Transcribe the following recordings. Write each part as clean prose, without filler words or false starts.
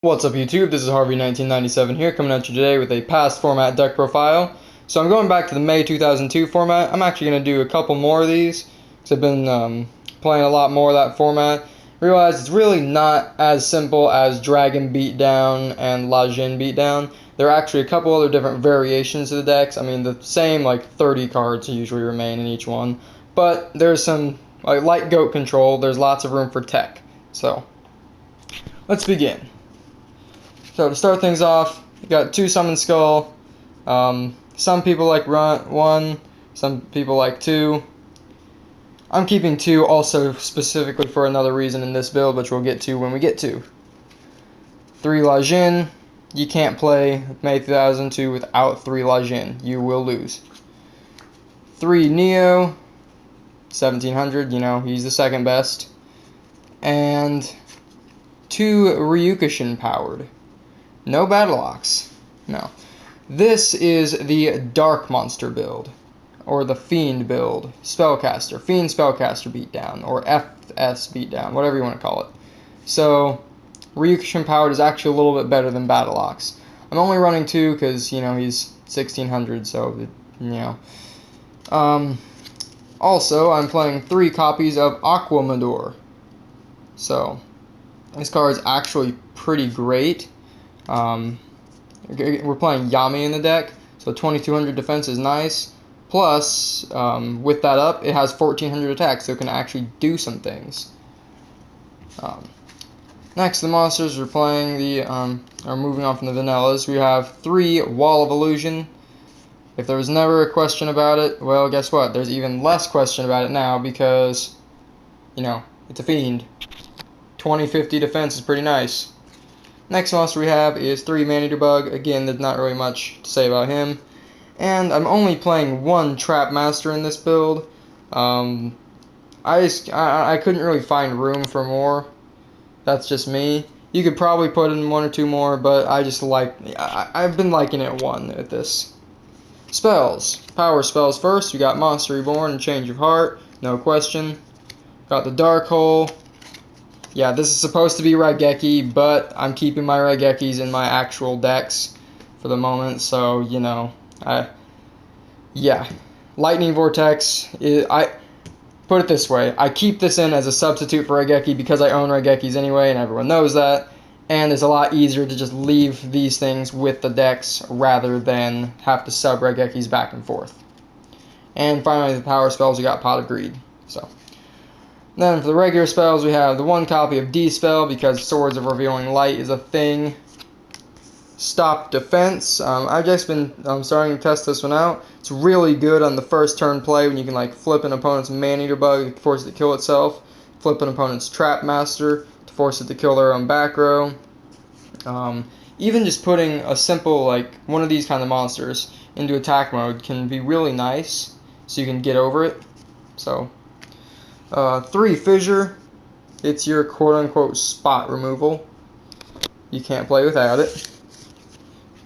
What's up YouTube, this is Harvey 1997 here, coming at you today with a past format deck profile. So I'm going back to the May 2002 format. I'm actually going to do a couple more of these, because I've been playing a lot more of that format. Realize it's really not as simple as Dragon Beatdown and Jinn Beatdown. There are actually a couple other different variations of the decks. I mean, the same like 30 cards usually remain in each one. But there's some like light goat control, there's lots of room for tech. So, let's begin. So to start things off, you got 2 Summon Skull. Some people like 1, some people like 2. I'm keeping 2 also specifically for another reason in this build, which we'll get to when we get to. 3 Jinn. You can't play May 2002 without 3 Jinn. You will lose. 3 Neo. 1700, you know, he's the second best. And 2 Ryu-Kishin Powered. No battle locks. No. This is the Dark Monster build, or the Fiend build. Spellcaster. Fiend Spellcaster Beatdown, or FS Beatdown, whatever you want to call it. So, Ryu-Kishin Powered is actually a little bit better than battle locks. I'm only running 2 because, you know, he's 1600, so, you know. Also, I'm playing 3 copies of Aqua Madoor. So, this card is actually pretty great. We're playing Yami in the deck, so 2200 defense is nice. Plus, with that up, it has 1400 attack, so it can actually do some things. Next, the monsters we're playing are moving on from the vanillas. We have 3 Wall of Illusion. If there was never a question about it, well, guess what? There's even less question about it now because, you know, it's a fiend. 2050 defense is pretty nice. Next monster we have is 3 Maneater Bug. Again, there's not really much to say about him. And I'm only playing 1 Trap Master in this build. I couldn't really find room for more. That's just me. You could probably put in 1 or 2 more, but I just like... I've been liking it 1 at this. Spells. Power spells first. You got Monster Reborn and Change of Heart. No question. Got the Dark Hole. Yeah, this is supposed to be Raigeki, but I'm keeping my Raigekis in my actual decks for the moment, so, you know, yeah. Lightning Vortex, I put it this way, I keep this in as a substitute for Raigeki because I own Raigekis anyway, and everyone knows that, and it's a lot easier to just leave these things with the decks rather than have to sub Raigekis back and forth. And finally, the power spells, we got Pot of Greed, so... Then for the regular spells, we have the 1 copy of D-Spell, because Swords of Revealing Light is a thing. Stop Defense. I've just been starting to test this one out. It's really good on the first turn play when you can like flip an opponent's Maneater Bug to force it to kill itself. Flip an opponent's Trap Master to force it to kill their own back row. Even just putting a simple, like, one of these kind of monsters into attack mode can be really nice, so you can get over it. So... 3 Fissure, it's your quote-unquote spot removal. You can't play without it.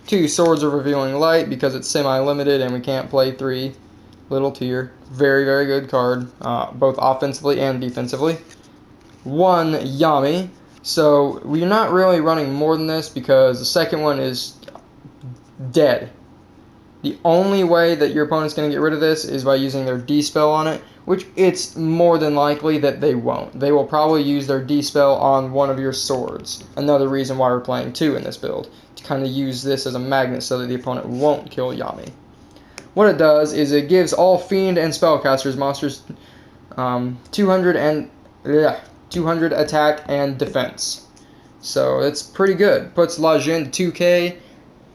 2 Swords of Revealing Light, because it's semi-limited and we can't play 3 Little Tier. Very, very good card, both offensively and defensively. 1 Yami, so we're not really running more than this because the second one is dead. The only way that your opponent's going to get rid of this is by using their D-Spell on it, which it's more than likely that they won't. They will probably use their D-Spell on one of your swords. Another reason why we're playing 2 in this build, to kind of use this as a magnet so that the opponent won't kill Yami. What it does is it gives all Fiend and Spellcasters monsters 200 attack and defense. So it's pretty good. Puts Jinn to 2k,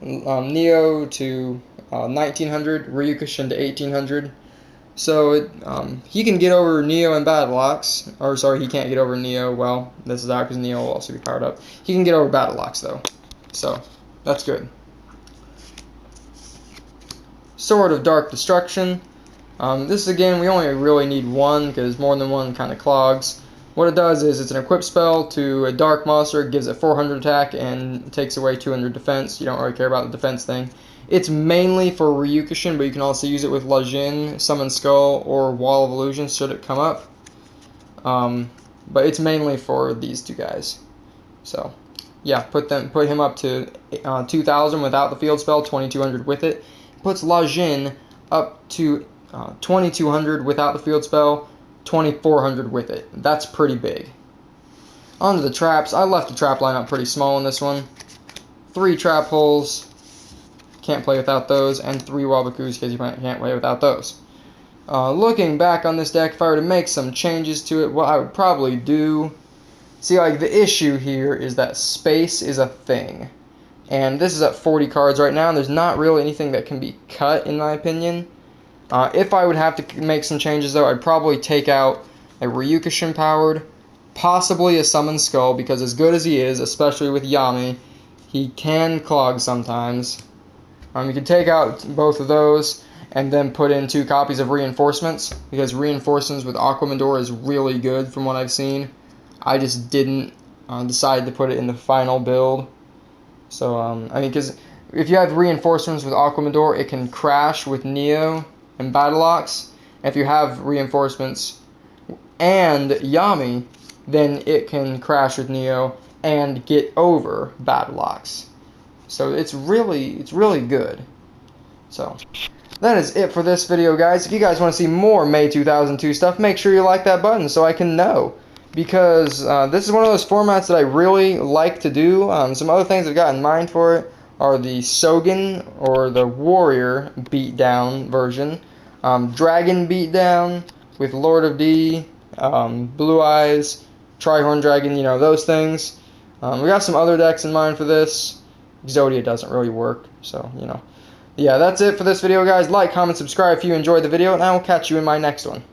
Neo to 1900, Ryu-Kishin to 1800. So he can get over Neo in battle locks. Or sorry, he can't get over Neo. Well, this is out because Neo will also be powered up. He can get over battle locks though. So that's good. Sword of Dark Destruction. This again, we only really need 1 because more than 1 kind of clogs. What it does is it's an equipped spell to a dark monster, gives it 400 attack and takes away 200 defense. You don't really care about the defense thing. It's mainly for Ryu-Kishin, but you can also use it with Jinn, Summon Skull, or Wall of Illusion should it come up. But it's mainly for these 2 guys. So, yeah, put him up to 2,000 without the field spell, 2,200 with it. Puts La Jinn up to 2,200 without the field spell, 2,400 with it. That's pretty big. Onto the traps. I left the trap lineup pretty small in this one. 3 trap holes. Can't play without those, and 3 Wabokus because you can't play without those. Looking back on this deck, if I were to make some changes to it, what I would probably do... See, like, the issue here is that space is a thing. And this is at 40 cards right now, and there's not really anything that can be cut, in my opinion. If I would have to make some changes, though, I'd probably take out a Ryu-Kishin Powered, possibly a Summon Skull, because as good as he is, especially with Yami, he can clog sometimes. You can take out both of those, and then put in 2 copies of Reinforcements, because Reinforcements with Aqua Madoor is really good from what I've seen. I just didn't decide to put it in the final build. So, I mean, because if you have Reinforcements with Aqua Madoor, it can crash with Neo and Battleox. If you have Reinforcements and Yami, then it can crash with Neo and get over Battleox. So it's really good. So that is it for this video, guys. If you guys want to see more May 2002 stuff, make sure you like that button so I can know. Because this is one of those formats that I really like to do. Some other things I've got in mind for it are the Sogen, or the Warrior Beatdown version. Dragon Beatdown with Lord of D, Blue Eyes, Trihorn Dragon, you know, those things. We got some other decks in mind for this. Exodia doesn't really work, so, you know. Yeah, that's it for this video, guys. Like, comment, subscribe if you enjoyed the video, and I will catch you in my next one.